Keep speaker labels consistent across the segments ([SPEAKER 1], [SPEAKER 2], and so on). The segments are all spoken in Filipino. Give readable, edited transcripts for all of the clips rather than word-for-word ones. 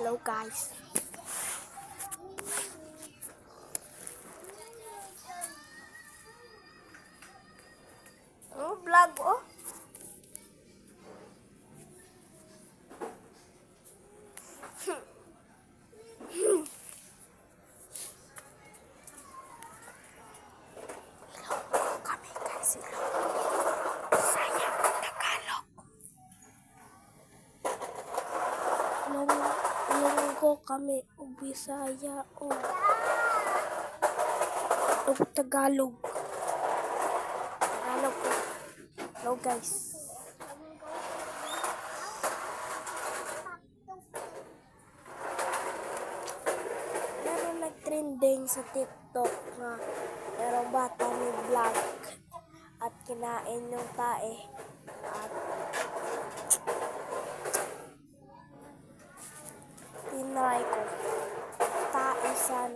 [SPEAKER 1] Hello guys. Oh, vlog oh. Kami guys, Bisaya, Tagalog. Ilonggo kami og Bisaya o Tagalog. Tagalog po. Hello guys. Meron nag-trending sa TikTok na merong bata may vlog at kinain yung tae at tinry ko tae sa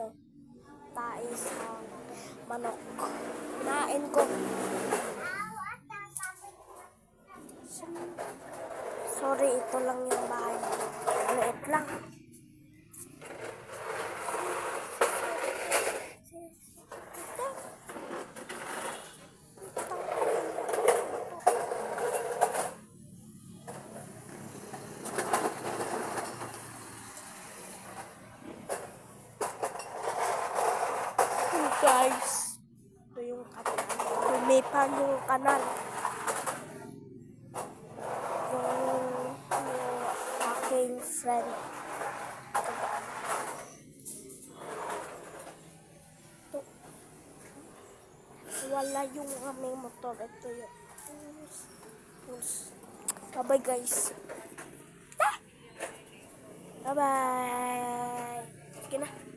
[SPEAKER 1] manok. Kinain ko. Sorry, ito lang yung bahay. Liit lang. Guys, ito yung kanal. Lumipan yung kanal. Yung aking friend. Ito. Wala yung aming motor. Ito yun. Bye-bye guys. Bye-bye. Sige na.